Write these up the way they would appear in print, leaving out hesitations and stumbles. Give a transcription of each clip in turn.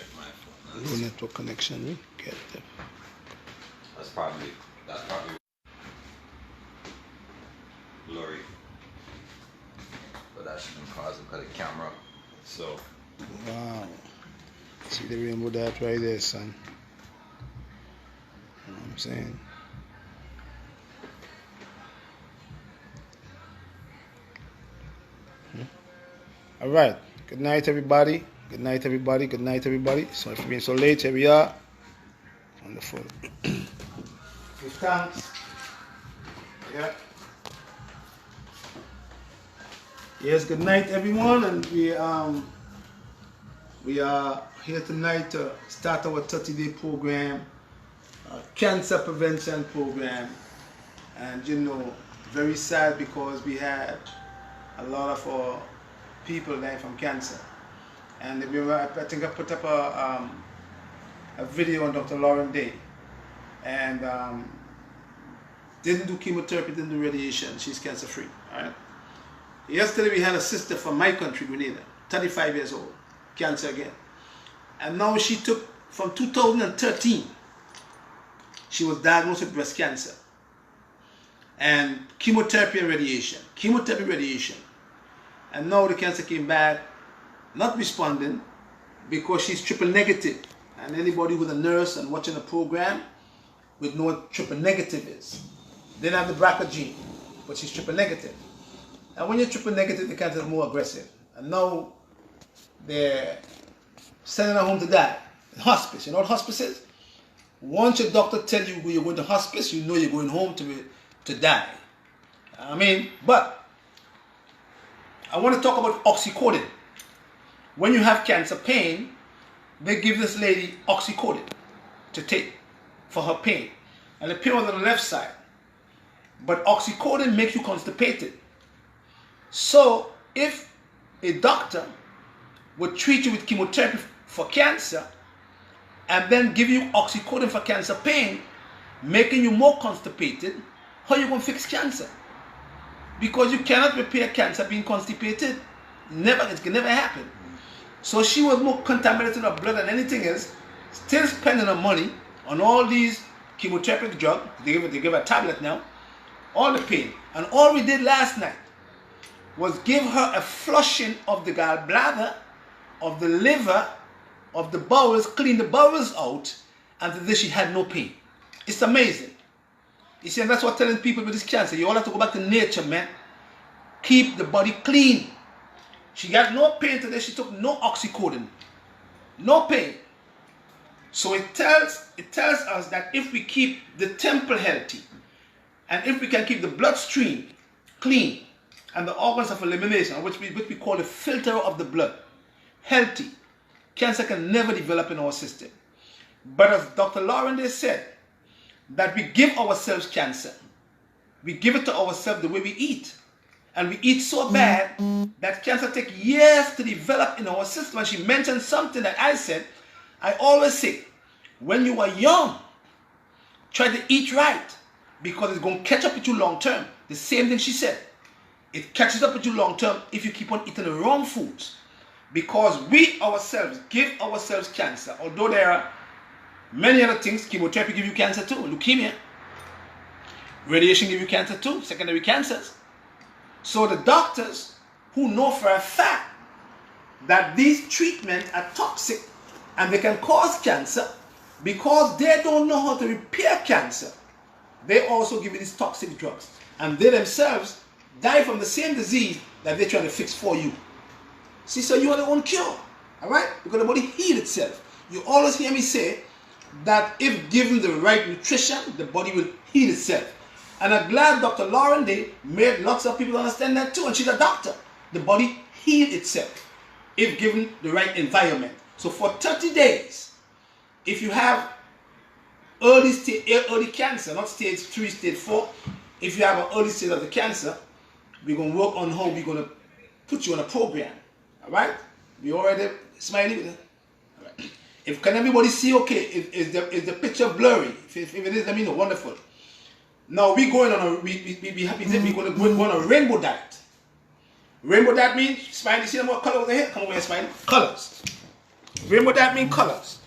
check my phone. Low network connection, we get them. That's probably blurry. But that shouldn't cause it because of the camera. So Wow. See the rainbow dot right there, son. You know what I'm saying? All right. Good night, everybody. Good night, everybody. Good night, everybody. Sorry for being so late. Here we are. Wonderful. Give thanks. Yeah. Yes, good night, everyone. And we are here tonight to start our 30-day program, cancer prevention program. And you know, very sad because we had a lot of our people dying from cancer. And I think I put up a video on Dr. Lauren Day. And didn't do chemotherapy, didn't do radiation. She's cancer free. All right. Yesterday we had a sister from my country, Grenada, 35 years old, cancer again. And now she took, from 2013, she was diagnosed with breast cancer. And chemotherapy and radiation. Chemotherapy, radiation. And now the cancer came back, not responding, because she's triple negative. And anybody who's a nurse and watching a program would know what triple negative is. They don't have the BRCA gene, but she's triple negative. And when you're triple negative, the cancer is more aggressive. And now they're sending her home to die. In hospice. You know what hospice is? Once your doctor tells you you're going to hospice, you know you're going home to die. I mean, but I want to talk about oxycodone. When you have cancer pain, they give this lady oxycodone to take for her pain. And the pain was on the left side. But oxycodone makes you constipated. So if a doctor would treat you with chemotherapy for cancer and then give you oxycodone for cancer pain, making you more constipated, how are you going to fix cancer? Because you cannot repair cancer being constipated. Never, it can never happen. So she was more contaminated in her blood than anything else, still spending her money on all these chemotherapeutic drugs. They give her a tablet now, all the pain. And all we did last night was give her a flushing of the gallbladder, of the liver, of the bowels, clean the bowels out, and today she had no pain. It's amazing. You see, and that's what I'm telling people with this cancer. You all have to go back to nature, man. Keep the body clean. She got no pain today. She took no oxycodone. No pain. So it tells us that if we keep the temple healthy, and if we can keep the bloodstream clean, and the organs of elimination, which we call the filter of the blood, healthy, cancer can never develop in our system. But as Dr. Lauren Day said, that we give ourselves cancer. We give it to ourselves the way we eat. And we eat so bad that cancer takes years to develop in our system. And she mentioned something that I said. I always say, when you are young, try to eat right, because it's going to catch up with you long term. The same thing she said. It catches up with you long term if you keep on eating the wrong foods. Because we ourselves give ourselves cancer. Although there are many other things. Chemotherapy gives you cancer too. Leukemia. Radiation gives you cancer too. Secondary cancers. So the doctors who know for a fact that these treatments are toxic and they can cause cancer, because they don't know how to repair cancer, they also give you these toxic drugs. And they themselves die from the same disease that they're trying to fix for you. See, so you are the own cure. Alright? Because the body heals itself. You always hear me say that if given the right nutrition, the body will heal itself. And I'm glad Dr. Lauren Day made lots of people understand that too. And she's a doctor. The body heals itself if given the right environment. So for 30 days, if you have early cancer, not stage 3, stage 4, if you have an early stage of the cancer, we're going to work on how we're going to put you on a program. All right? We already smiling with it. All right. If can everybody see okay? Is the picture blurry? If it is, let me know. Wonderful. Now we're going on a we're going to go on a rainbow diet. Rainbow diet means, Smiley, see what color over here? Come over here, Smiley. Colors. Rainbow diet means colors.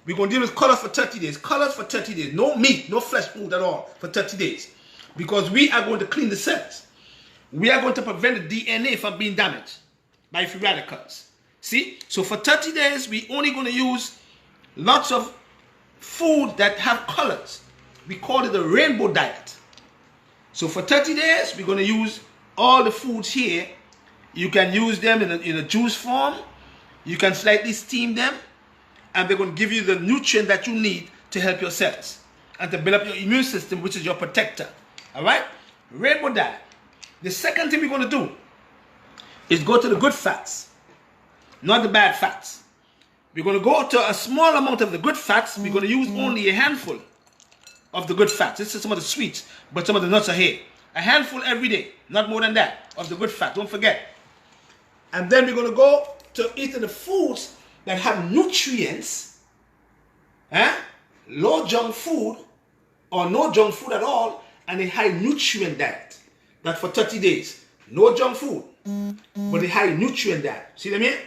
We're going to deal with colors for 30 days. Colors for 30 days. No meat, no flesh food at all for 30 days. Because we are going to clean the cells. We are going to prevent the DNA from being damaged by free radicals. See? So for 30 days, we're only going to use lots of food that have colors. We call it the rainbow diet. So for 30 days, we're going to use all the foods here. You can use them in a juice form. You can slightly steam them. And they're going to give you the nutrient that you need to help your cells and to build up your immune system, which is your protector. All right? Rainbow diet. The second thing we're going to do is go to the good fats, not the bad fats. We're going to go to a small amount of the good fats. We're going to use only a handful of the good fats. This is some of the sweets, but some of the nuts are here. A handful every day, not more than that, of the good fat. Don't forget. And then we're going to go to eating the foods that have nutrients, low junk food or no junk food at all, and a high nutrient diet. That for 30 days. No junk food, but a high nutrient diet. See what I mean?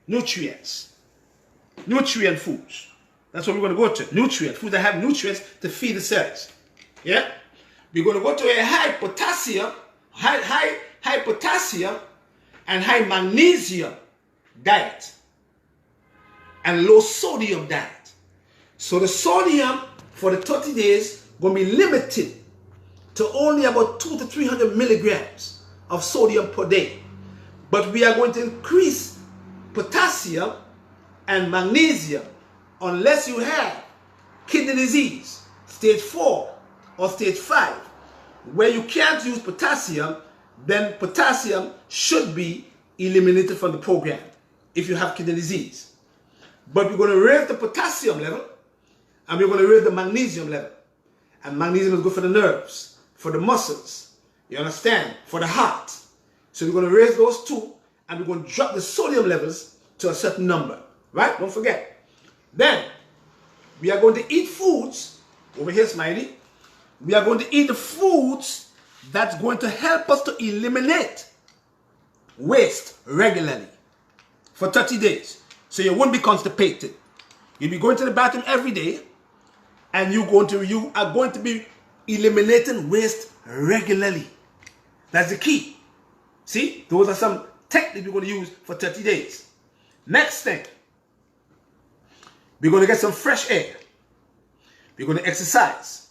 Nutrients. Nutrient foods. That's what we're going to go to. Nutrient. Foods that have nutrients to feed the cells. Yeah? We're going to go to a high potassium, high potassium and high magnesium diet. And low sodium diet. So the sodium for the 30 days going to be limited to only about 200 to 300 milligrams of sodium per day. But we are going to increase potassium and magnesium unless you have kidney disease, stage 4 or stage 5, where you can't use potassium. Then potassium should be eliminated from the program if you have kidney disease. But we're going to raise the potassium level and we're going to raise the magnesium level. And magnesium is good for the nerves, for the muscles, you understand, for the heart. So we're going to raise those two and we're going to drop the sodium levels to a certain number, right? Don't forget. Then we are going to eat foods, over here Smiley, we are going to eat the foods that's going to help us to eliminate waste regularly for 30 days. So you won't be constipated. You'll be going to the bathroom every day and you are going to be eliminating waste regularly. That's the key. See, those are some techniques we're going to use for 30 days. Next thing, we're going to get some fresh air. We're going to exercise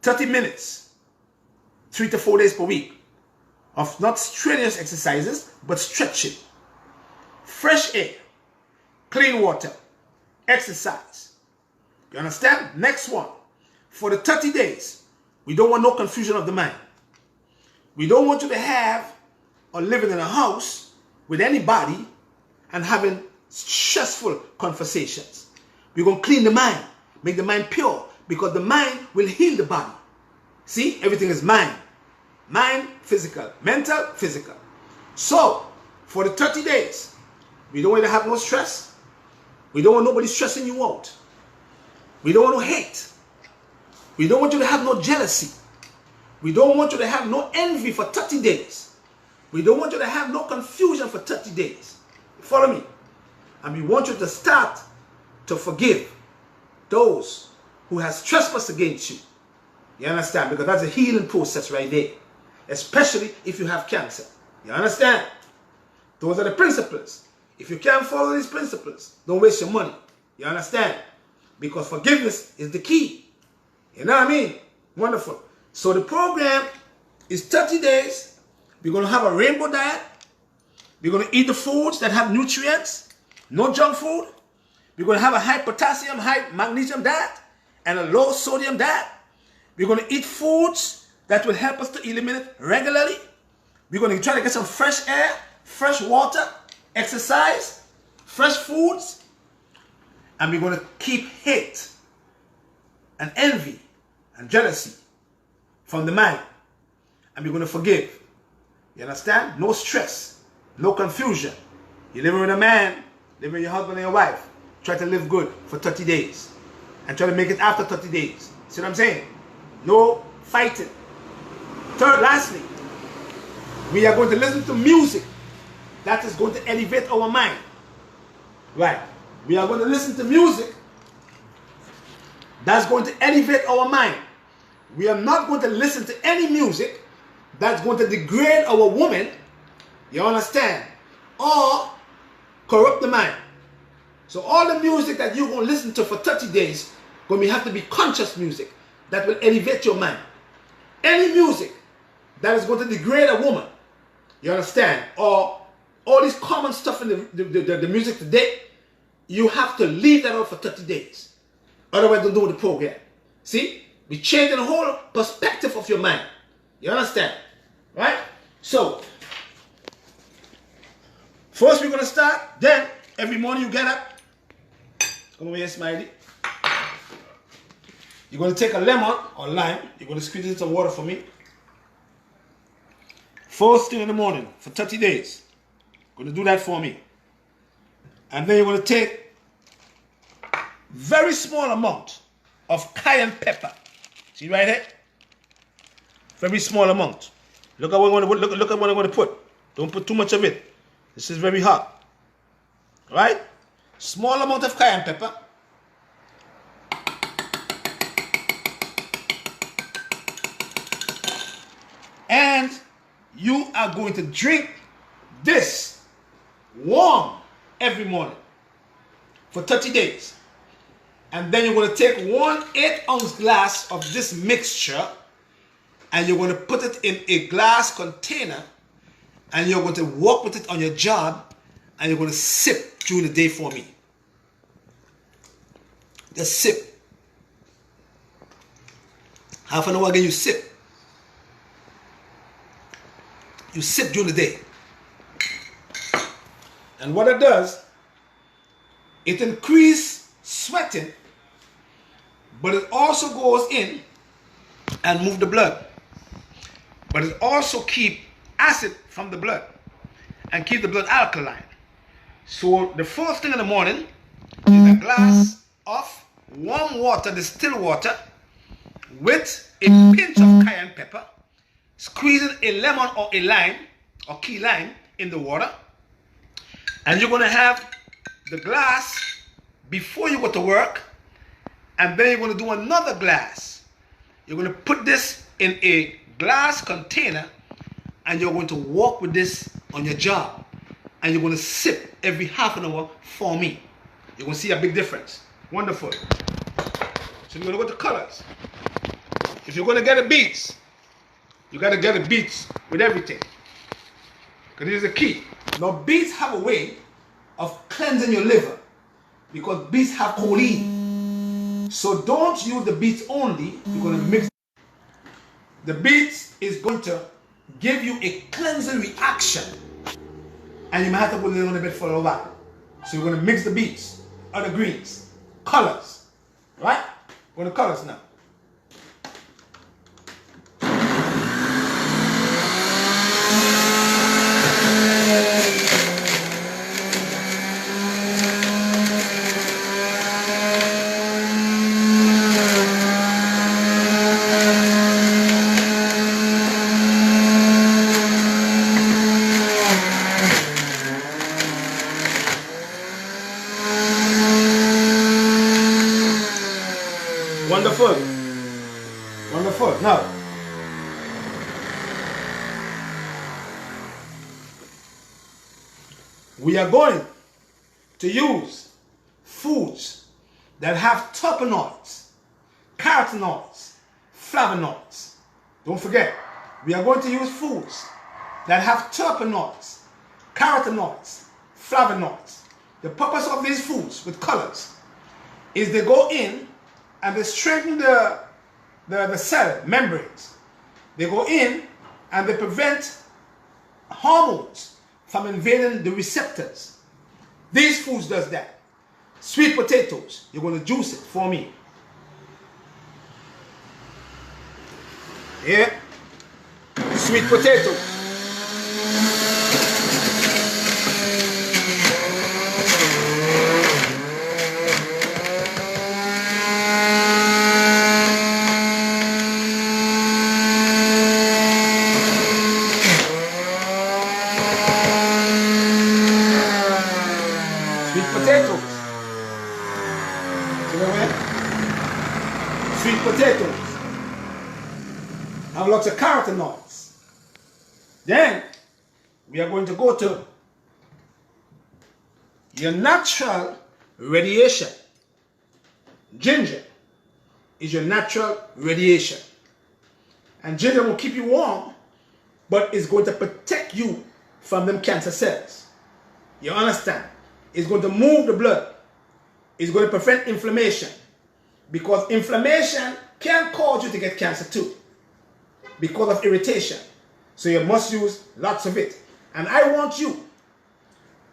30 minutes, 3 to 4 days per week of not strenuous exercises, but stretching. Fresh air, clean water, exercise. You understand? Next one, for the 30 days, we don't want no confusion of the mind. We don't want you to have or living in a house with anybody and having stressful conversations. We're going to clean the mind, make the mind pure, because the mind will heal the body. See, everything is mind. Mind, physical. Mental, physical. So, for the 30 days, we don't want to have no stress. We don't want nobody stressing you out. We don't want no hate. We don't want you to have no jealousy. We don't want you to have no envy for 30 days. We don't want you to have no confusion for 30 days. Follow me? And we want you to start to forgive those who has trespassed against you. You understand? Because that's a healing process right there. Especially if you have cancer. You understand? Those are the principles. If you can't follow these principles, don't waste your money. You understand? Because forgiveness is the key. You know what I mean? Wonderful. So the program is 30 days. We're going to have a rainbow diet. We're going to eat the foods that have nutrients. No junk food. We're going to have a high potassium, high magnesium diet and a low sodium diet. We're going to eat foods that will help us to eliminate regularly. We're going to try to get some fresh air, fresh water, exercise, fresh foods. And we're going to keep hate and envy and jealousy from the mind. And we're going to forgive. You understand? No stress, no confusion. You're living with a man, living with your husband and your wife. Try to live good for 30 days. And try to make it after 30 days. See what I'm saying? No fighting. Third, lastly, we are going to listen to music that is going to elevate our mind. Right. We are going to listen to music that's going to elevate our mind. We are not going to listen to any music that's going to degrade our woman, you understand, or corrupt the mind. So all the music that you're going to listen to for 30 days going to have to be conscious music that will elevate your mind. Any music that is going to degrade a woman, you understand, or all this common stuff in the music today, you have to leave that out for 30 days. Otherwise, don't do the program. See? We're changing the whole perspective of your mind. You understand? Right? So, first we're going to start. Then, every morning you get up. Come over here, Smiley. You're going to take a lemon or lime. You're going to squeeze it in some water for me. First thing in the morning for 30 days. Going to do that for me. And then you're going to take very small amount of cayenne pepper. See right here? Very small amount. Look at what I'm going to look at what I'm going to put. Don't put too much of it. This is very hot. Right? Small amount of cayenne pepper. And you are going to drink this warm every morning for 30 days. And then you're going to take 1 8-ounce glass of this mixture and you're going to put it in a glass container and you're going to walk with it on your job and you're going to sip during the day for me. Just sip. Half an hour again you sip. You sip during the day. And what it does, it increases sweating, but it also goes in and move the blood. But it also keep acid from the blood and keep the blood alkaline. So the first thing in the morning is a glass of warm water, distilled water, with a pinch of cayenne pepper, squeezing a lemon or a lime or key lime in the water. And you're going to have the glass before you go to work, and then you're going to do another glass. You're going to put this in a glass container and you're going to walk with this on your job, and you're going to sip every half an hour for me. You're going to see a big difference. Wonderful. So you're going to go to colors. If you're going to get a beets, you got to get a beets with everything, because this is the key. Now beets have a way of cleansing your liver because beets have choline. So don't use the beets only. You're going to mix. The beets is going to give you a cleansing reaction, and you might have to put a little bit for a while. So you're going to mix the beets, other greens, colors, right? Go to colors now. Wonderful. Wonderful. Now, we are going to use foods that have terpenoids, carotenoids, flavonoids. Don't forget, we are going to use foods that have terpenoids, carotenoids, flavonoids. The purpose of these foods with colors is they go in and they strengthen the cell membranes. They go in and they prevent hormones from invading the receptors. These foods does that. Sweet potatoes, you're going to juice it for me. Yeah. Sweet potatoes. Potatoes. sweet potatoes. Have lots of carotenoids. Then we are going to go to your natural radiation. Ginger is your natural radiation. And ginger will keep you warm, but it's going to protect you from them cancer cells. You understand? It's going to move the blood. It's going to prevent inflammation. Because inflammation can cause you to get cancer too. Because of irritation. So you must use lots of it. And I want you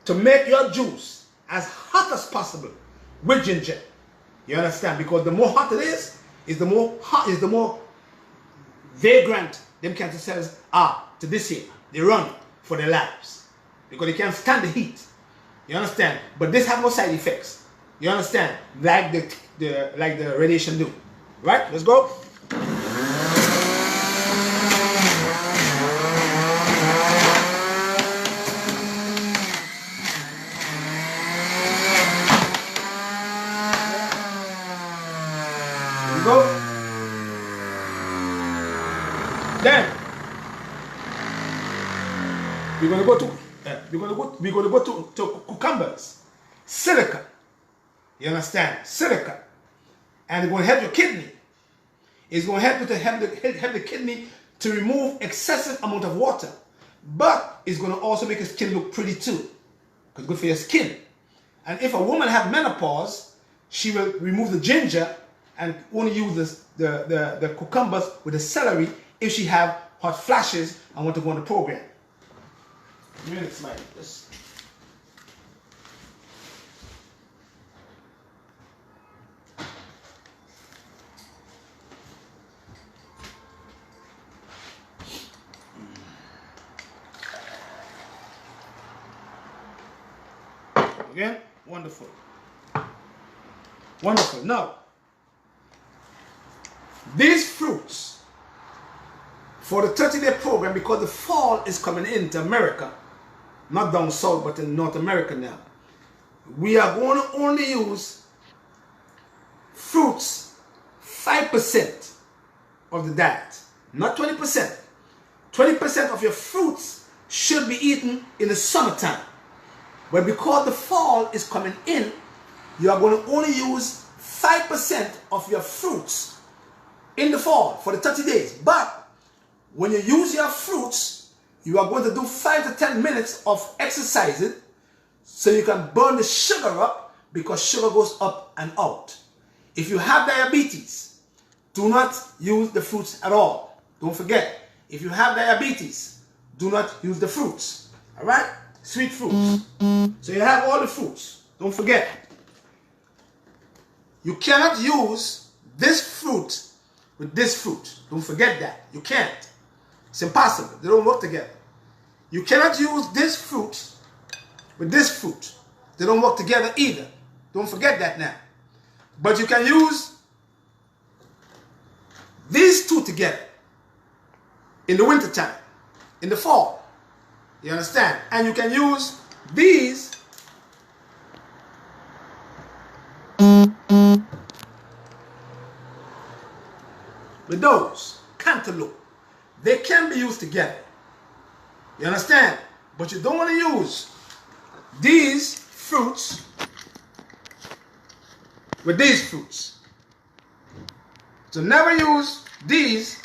to make your juice as hot as possible with ginger. You understand? Because the more hot it is the more hot, is the more vagrant them cancer cells are to this here. They run for their lives. Because they can't stand the heat. You understand? But this have no side effects. You understand? Like the radiation do. Right? Let's go. Go. Then we're gonna go to cucumbers, silica. You understand? Silica, and it's gonna help your kidney. It's gonna help you to help the kidney to remove excessive amount of water, but it's gonna also make your skin look pretty too, because it's good for your skin. And if a woman have menopause, she will remove the ginger and only use the cucumbers with the celery if she have hot flashes and want to go on the program. Minutes, Mike. This. Again, wonderful. Wonderful. Now, these fruits, for the 30-day program, because the fall is coming into America, not down south, but in North America now, we are going to only use fruits 5% of the diet, not 20%. 20% of your fruits should be eaten in the summertime. But because the fall is coming in, you are going to only use 5% of your fruits in the fall for the 30 days. But when you use your fruits, you are going to do 5 to 10 minutes of exercising so you can burn the sugar up, because sugar goes up and out. If you have diabetes, do not use the fruits at all. Don't forget, if you have diabetes, do not use the fruits. All right? Sweet fruits. So you have all the fruits. Don't forget. You cannot use this fruit with this fruit. Don't forget that. You can't. It's impossible. They don't work together. You cannot use this fruit with this fruit. They don't work together either. Don't forget that now. But you can use these two together in the wintertime, in the fall. You understand? And you can use these with those, cantaloupe. They can be used together. You understand? But you don't want to use these fruits with these fruits. So never use these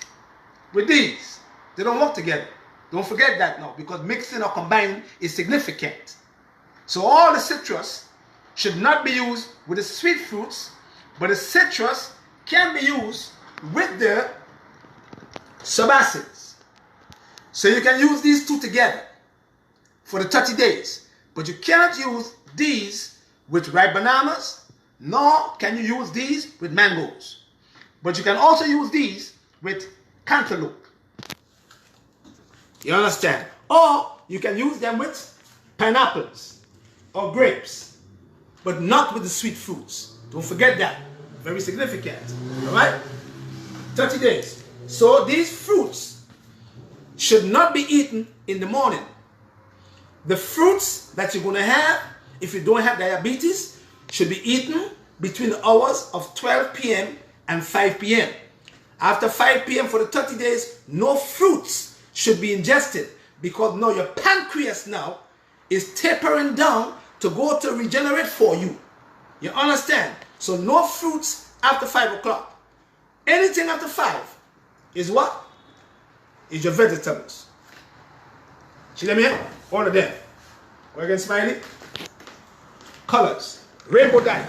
with these. They don't work together. Don't forget that now, because mixing or combining is significant. So all the citrus should not be used with the sweet fruits, but the citrus can be used with the subacids. So you can use these two together for the 30 days. But you cannot use these with ripe bananas, nor can you use these with mangoes. But you can also use these with cantaloupe. You understand? Or you can use them with pineapples or grapes, but not with the sweet fruits. Don't forget that. Very significant. All right? 30 days. So these fruits should not be eaten in the morning. The fruits that you're going to have, if you don't have diabetes, should be eaten between the hours of 12 p.m. and 5 p.m. After 5 p.m. for the 30 days, no fruits should be ingested because now your pancreas now is tapering down to go to regenerate for you. You understand? So no fruits after 5 o'clock. Anything after 5 is what? Is your vegetables. See them here? All of them. Go again, Smiley. Colors. Rainbow diet.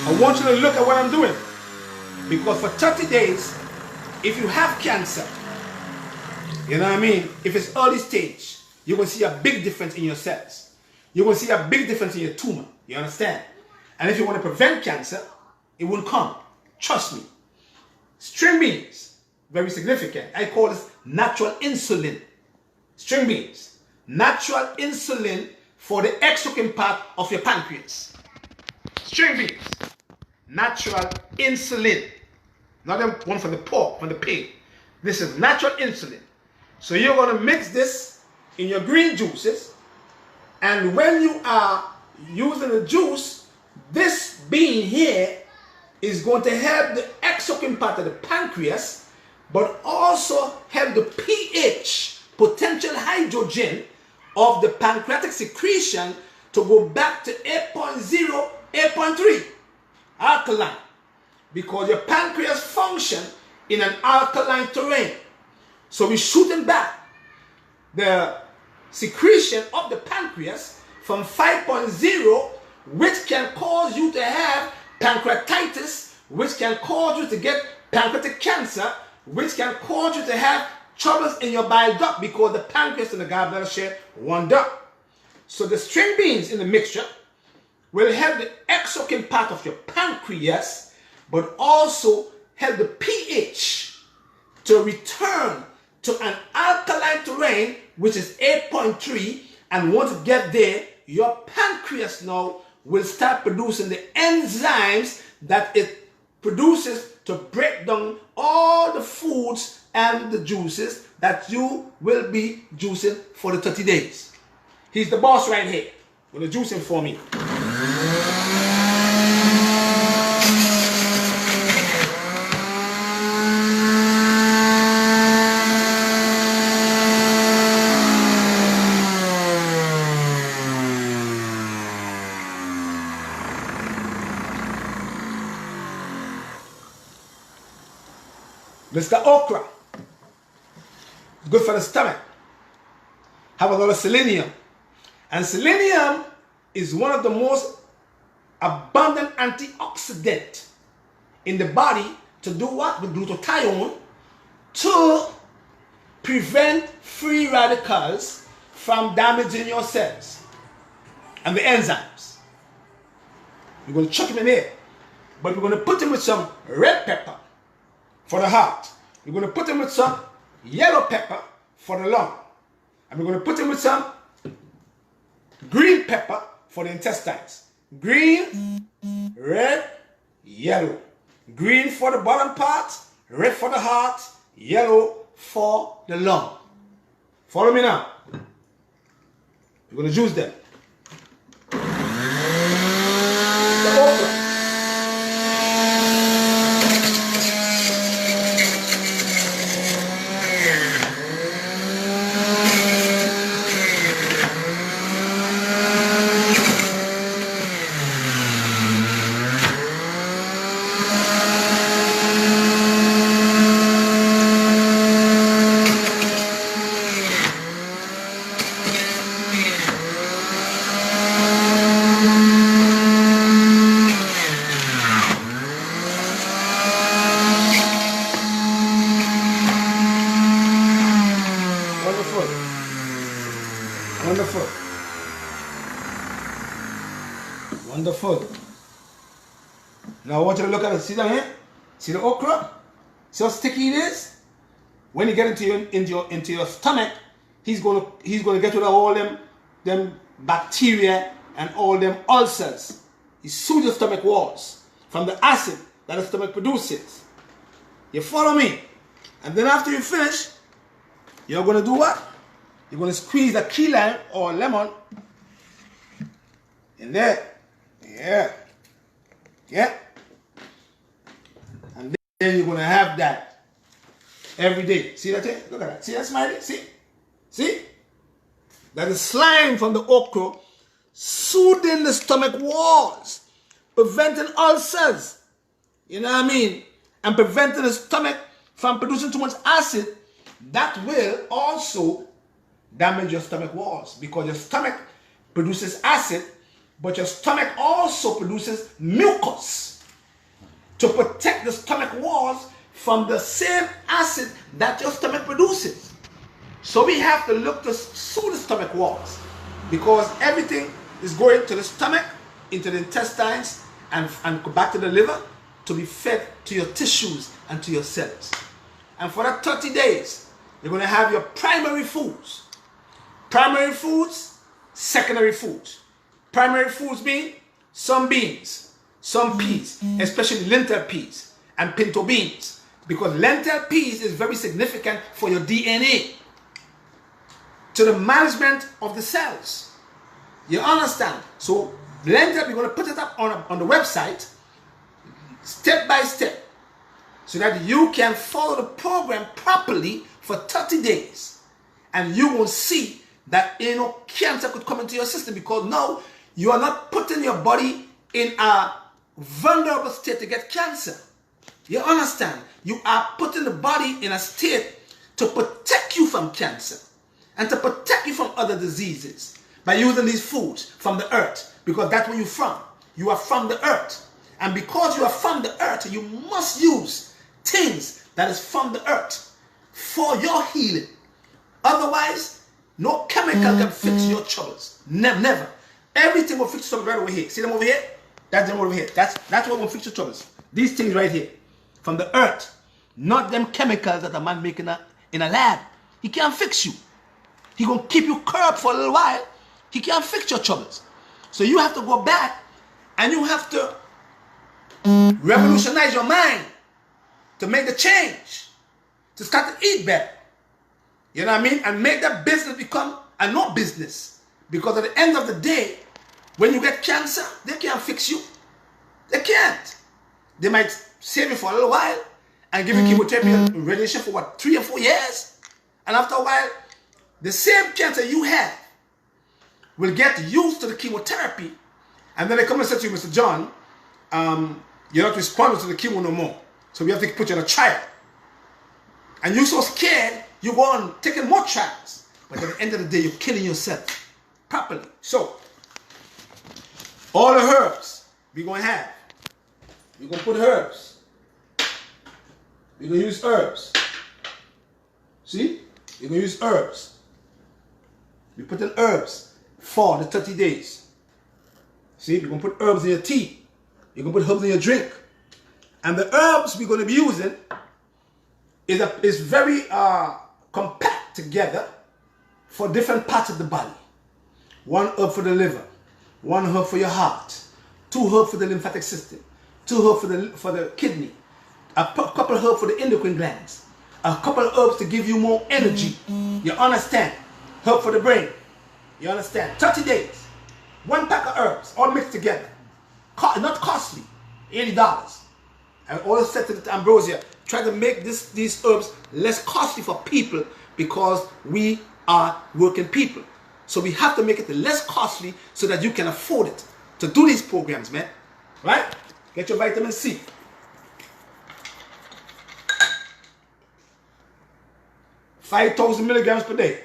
I want you to look at what I'm doing. Because for 30 days, if you have cancer, you know what I mean? If it's early stage, you will see a big difference in your cells. You will see a big difference in your tumor. You understand? And if you want to prevent cancer, it will come. Trust me. String beans, very significant. I call this natural insulin. String beans. Natural insulin for the exocrine part of your pancreas. String beans. Natural insulin. Not the one from the pork, from the pig. This is natural insulin. So you're going to mix this in your green juices. And when you are using the juice, this bean here is going to help the exocrine part of the pancreas, but also help the pH, potential hydrogen, of the pancreatic secretion to go back to 8.0, 8.3. Alkaline, because your pancreas function in an alkaline terrain. So we're shooting back the secretion of the pancreas from 5.0, which can cause you to have pancreatitis, which can cause you to get pancreatic cancer, which can cause you to have troubles in your bile duct because the pancreas and the gallbladder share one duct. So the string beans in the mixture will help the exocrine part of your pancreas, but also help the pH to return to an alkaline terrain, which is 8.3, and once it gets there, your pancreas now will start producing the enzymes that it produces to break down all the foods and the juices that you will be juicing for the 30 days. He's the boss right here. Will you juice him for me? Mr. Okra, good for the stomach. Have a lot of selenium. And selenium is one of the most abundant antioxidant in the body to do what? With glutathione, to prevent free radicals from damaging your cells and the enzymes. We're going to chuck them in here, but we're going to put them with some red pepper for the heart. We're going to put them with some yellow pepper for the lung. And we're going to put them with some green pepper for the intestines. Green, red, yellow. Green for the bottom part, red for the heart, yellow for the lung. Follow me now. We're going to juice them. The okra. Wonderful. Wonderful. Now I want you to look at it. See down here? See the okra? See how sticky it is? When you get into your stomach, he's gonna get rid of all them bacteria and all them ulcers. He soothes your stomach walls from the acid that the stomach produces. You follow me? And then after you finish, you're gonna do what? You're gonna squeeze a key lime or lemon in there. Yeah. Yeah. And then you're gonna have that every day. See that thing? Look at that. See that smiley? See? See? That is slime from the okra soothing the stomach walls, preventing ulcers. You know what I mean? And preventing the stomach from producing too much acid. That will also damage your stomach walls, because your stomach produces acid, but your stomach also produces mucus to protect the stomach walls from the same acid that your stomach produces. So we have to look to soothe the stomach walls, because everything is going to the stomach, into the intestines, and back to the liver to be fed to your tissues and to your cells. And for that 30 days, you're going to have your primary foods. Primary foods, secondary foods. Primary foods being some beans, some peas, especially lentil peas and pinto beans, because lentil peas is very significant for your DNA, to the management of the cells. You understand? So lentil, we're going to put it up on the website step by step, so that you can follow the program properly for 30 days. And you will see that cancer could come into your system, because now you are not putting your body in a vulnerable state to get cancer. You understand? You are putting the body in a state to protect you from cancer and to protect you from other diseases by using these foods from the earth, because that's where you're from. You are from the earth. And because you are from the earth, you must use things that is from the earth for your healing. Otherwise, no chemical can fix your troubles. Never. Everything will fix your troubles right over here. See them over here? That's them over here. That's what will fix your troubles. These things right here. From the earth. Not them chemicals that a man making in a lab. He can't fix you. He gonna keep you curbed for a little while. He can't fix your troubles. So you have to go back and you have to revolutionize your mind to make the change, to start to eat better. You know what I mean? And make that business become a no business. Because at the end of the day, when you get cancer, they can't fix you. They can't. They might save you for a little while and give you chemotherapy and radiation for what, 3 or 4 years? And after a while, the same cancer you have will get used to the chemotherapy, and then they come and say to you, Mr. John, you're not responding to the chemo no more, so we have to put you on a trial. And you're so scared, you go on taking more trials. But at the end of the day, you're killing yourself properly. So, all the herbs we're going to have. We're going to put herbs. We're going to use herbs. See? We're going to use herbs. We put in herbs for the 30 days. See? We're going to put herbs in your tea. You're going to put herbs in your drink. And the herbs we're going to be using is very compact together for different parts of the body. 1 herb for the liver, 1 herb for your heart, 2 herbs for the lymphatic system, 2 herbs for the kidney, a couple of herbs for the endocrine glands, a couple of herbs to give you more energy. You understand? Herb for the brain. You understand? 30 days. 1 pack of herbs all mixed together. Not costly. $80. I always said to Ambrosia, try to make these herbs less costly for people, because we are working people. So we have to make it less costly so that you can afford it to do these programs, man. Right? Get your vitamin C. $5,000 milligrams per day.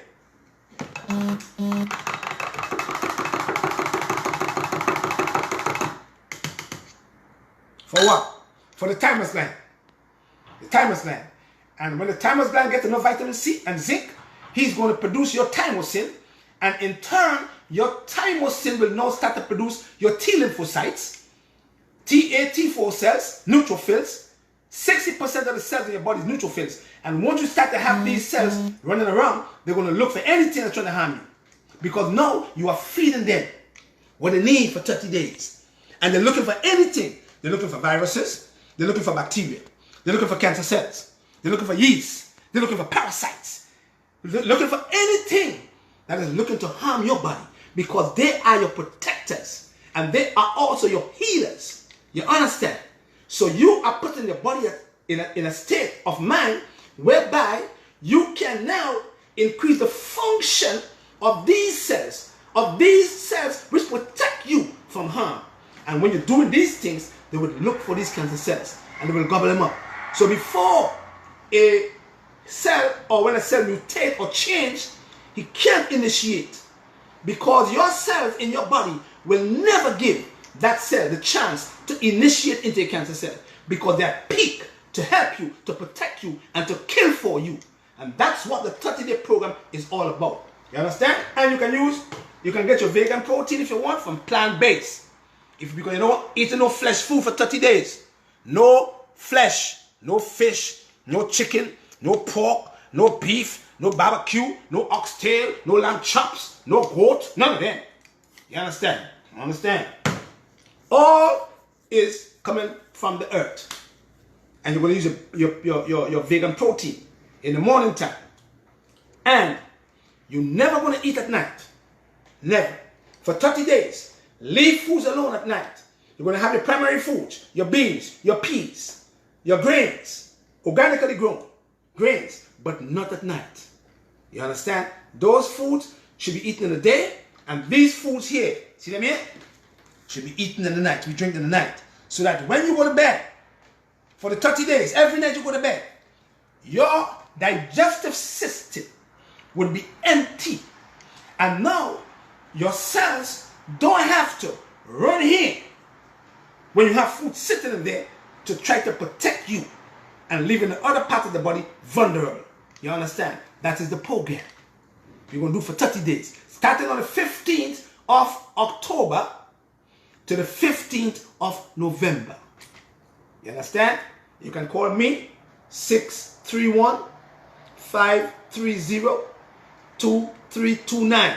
For what? For the thymus gland. The thymus gland. And when the thymus gland gets enough vitamin C and zinc, he's going to produce your thymosin. And in turn, your thymosin will now start to produce your T lymphocytes, T4 cells, neutrophils, 60% of the cells in your body is neutrophils. And once you start to have these cells running around, they're going to look for anything that's trying to harm you. Because now you are feeding them what they need for 30 days. And they're looking for anything. They're looking for viruses. They're looking for bacteria. They're looking for cancer cells. They're looking for yeast. They're looking for parasites. They're looking for anything that is looking to harm your body. Because they are your protectors. And they are also your healers. You understand? So you are putting your body in a state of mind whereby you can now increase the function of these cells which protect you from harm. And when you're doing these things, they would look for these cancer cells and they will gobble them up. So before a cell, or when a cell mutate or change, he can't initiate, because your cells in your body will never give that cell the chance to initiate into a cancer cell, because they're peak to help you, to protect you, and to kill for you. And that's what the 30-day program is all about. You understand? And you can get your vegan protein if you want from plant-based. Because you know what? Eating no flesh food for 30 days. No flesh, no fish, no chicken, no pork, no beef, no barbecue, no oxtail, no lamb chops, no goat, none of them. You understand? Understand? All is coming from the earth. And you're going to use your vegan protein in the morning time. And you're never going to eat at night. Never. For 30 days. Leave foods alone at night. You're going to have your primary foods, your beans, your peas, your grains, organically grown grains, but not at night. You understand? Those foods should be eaten in the day, and these foods here, see them here? Should be eaten in the night, we drink in the night. So that when you go to bed, for the 30 days, every night you go to bed, your digestive system will be empty. And now, your cells don't have to run here when you have food sitting in there to try to protect you and leaving the other part of the body vulnerable. You understand? That is the program we're going to do for 30 days. Starting on the 15th of October to the 15th of November. You understand? You can call me 631-530-2329.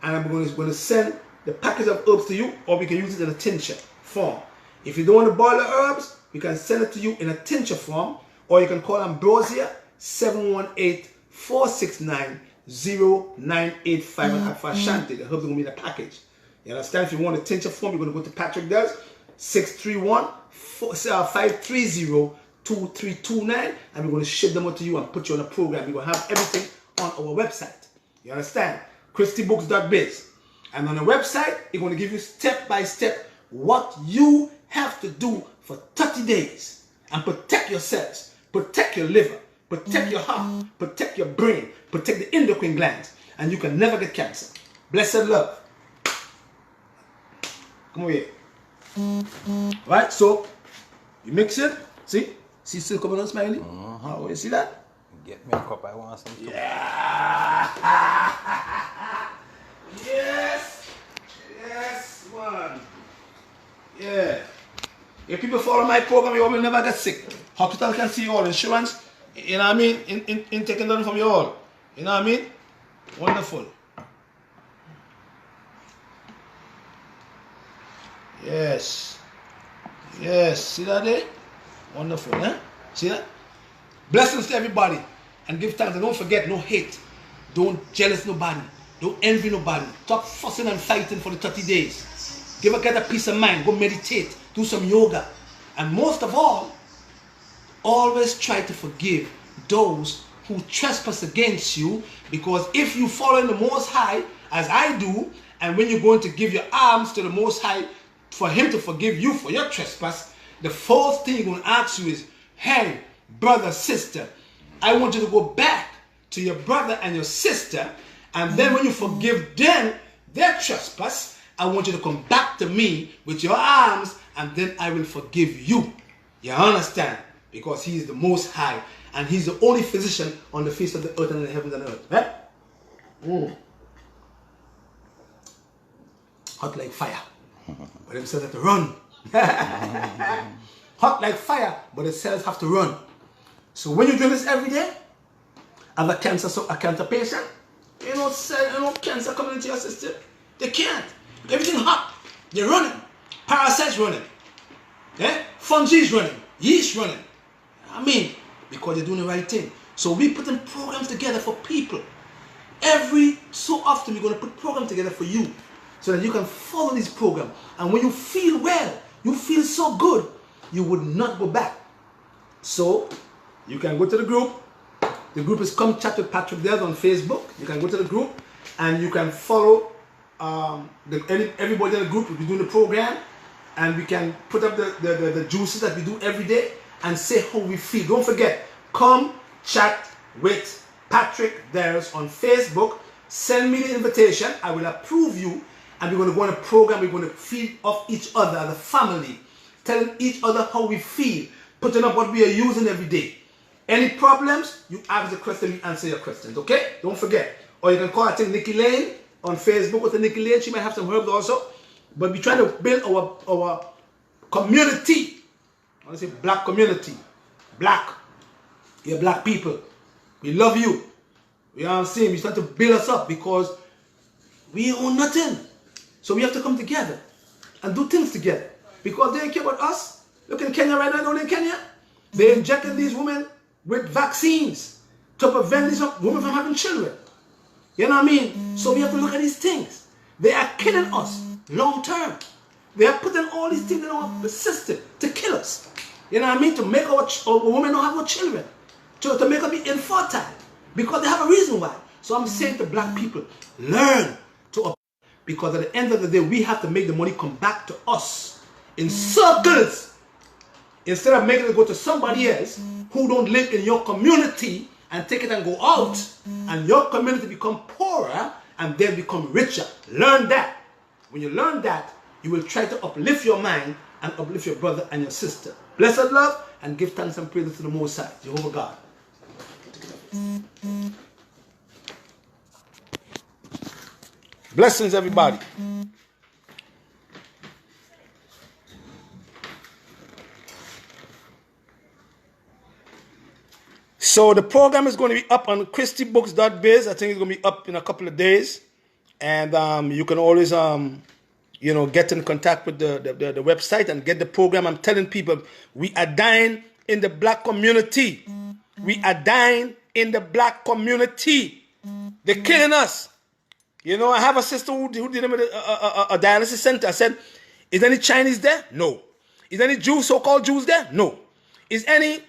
And I'm going to send the package of herbs to you, or we can use it in a tincture form. If you don't want to boil the herbs, we can send it to you in a tincture form, or you can call Ambrosia 718-469-0985 and ask for Ashanti. The herbs are going to be in a package. You understand? If you want a tincture form, you're going to go to Patrick Does 631-530-2329, and we're going to ship them out to you and put you on a program. We're going to have everything on our website. You understand? ChristyBooks.biz. And on the website, it's going to give you step by step what you have to do for 30 days and protect your cells, protect your liver, protect your heart, protect your brain, protect the endocrine glands, and you can never get cancer. Blessed love. Come over here. Right, so you mix it. See still coming on, Smiley? Oh, you see that? Get me a cup, I want some too. Yeah. Yes, man. Yeah. If people follow my program, you will never get sick. Hospital can see you all. Insurance, you know what I mean? In taking down from you all. You know what I mean? Wonderful. Yes. Yes. See that there? Wonderful, eh? See that? Blessings to everybody. And give thanks. And don't forget, no hate. Don't jealous nobody. Don't envy nobody. Stop fussing and fighting for the 30 days. Get a peace of mind. Go meditate. Do some yoga. And most of all, always try to forgive those who trespass against you. Because if you follow in the Most High, as I do, and when you're going to give your alms to the Most High for Him to forgive you for your trespass, the first thing He's going to ask you is, hey, brother, sister, I want you to go back to your brother and your sister, and then when you forgive them their trespass, I want you to come back to me with your arms, and then I will forgive you. You understand? Because He is the Most High, and He's the only physician on the face of the earth and in the heavens and earth. Right? Hot like fire. But Him said that to run. hot like fire, but the cells have to run. So when you do this every day, as a cancer patient, cancer coming into your system, they can't. Everything hot, they're running. Parasites running. Fungi running. Yeast running. Because they're doing the right thing. So we putting programs together for people. Every so often we're going to put programs together for you so that you can follow this program. And when you feel well, you feel so good, you would not go back. So you can go to the group. The group is Come Chat with Patrick Dales on Facebook. You can go to the group and you can follow everybody in the group. We'll be doing the program and we can put up the juices that we do every day and say how we feel. Don't forget, Come Chat with Patrick Dales on Facebook. Send me the invitation. I will approve you and we're going to go on a program. We're going to feed off each other as a family, telling each other how we feel, putting up what we are using every day. Any problems, you ask the question, we answer your questions, okay? Don't forget. Or you can call, I think, Nikki Lane on Facebook with the Nikki Lane. She might have some herbs also. But we're trying to build our community. I want to say black community. Black. You're black people. We love you. You know what I'm saying? We're trying to build us up because we own nothing. So we have to come together and do things together. Because they don't care about us. Look in Kenya right now, don't they, in Kenya? They're injecting these women with vaccines to prevent these women from having children. You know what I mean? So we have to look at these things. They are killing us long term. They are putting all these things in our system to kill us. You know what I mean? To make our women not have no children. To make us be infertile. Because they have a reason why. So I'm saying to black people, learn to, because at the end of the day, we have to make the money come back to us in circles. Instead of making it go to somebody else who don't live in your community and take it and go out, and your community become poorer and then become richer. Learn that. When you learn that, you will try to uplift your mind and uplift your brother and your sister. Blessed love and give thanks and praise to the Most High, Jehovah God. Blessings, everybody. So the program is going to be up on christybooks.biz. I think it's going to be up in a couple of days. And you can always, get in contact with the website and get the program. I'm telling people, we are dying in the black community. We are dying in the black community. They're killing us. I have a sister who did them at a dialysis center. I said, is there any Chinese there? No. Is there any Jews, so-called Jews there? No. Is any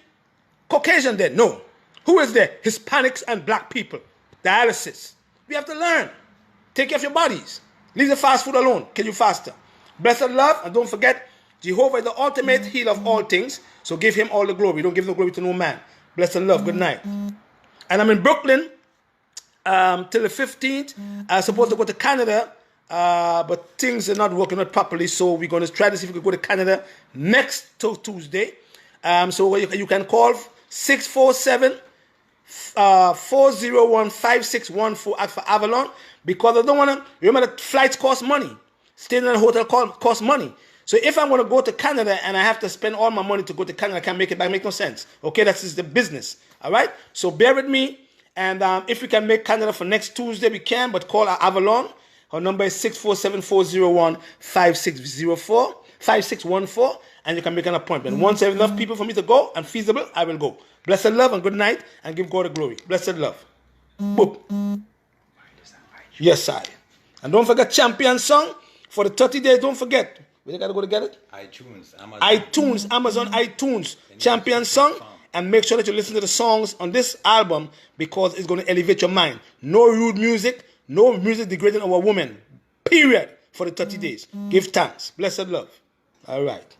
Caucasian there? No. Who is there? Hispanics and black people. Dialysis. We have to learn. Take care of your bodies. Leave the fast food alone. Kill you faster. Blessed love. And don't forget, Jehovah is the ultimate healer of all things. So give him all the glory. Don't give no glory to no man. Blessed love. Good night. And I'm in Brooklyn till the 15th. I'm supposed to go to Canada. But things are not working out properly. So we're going to try to see if we can go to Canada next Tuesday. So you can call 647-401-5614 for Avalon, because I don't want to, remember the flights cost money. Staying in a hotel costs money. So if I'm going to go to Canada and I have to spend all my money to go to Canada, I can't make it back, make no sense. Okay, that's just the business. All right, so bear with me. And if we can make Canada for next Tuesday, we can, but call Avalon. Her number is 647-401-5614, and you can make an appointment. Once I have enough people for me to go and feasible, I will go. Blessed love and good night, and give God the glory. Blessed love. Boop. Yes, I. And don't forget Champion Song for the 30 days. Don't forget. Where you got to go to get it? Amazon, iTunes. Champion Song. And make sure that you listen to the songs on this album, because it's going to elevate your mind. No rude music. No music degrading our woman. Period. For the 30 days. Give thanks. Blessed love. All right.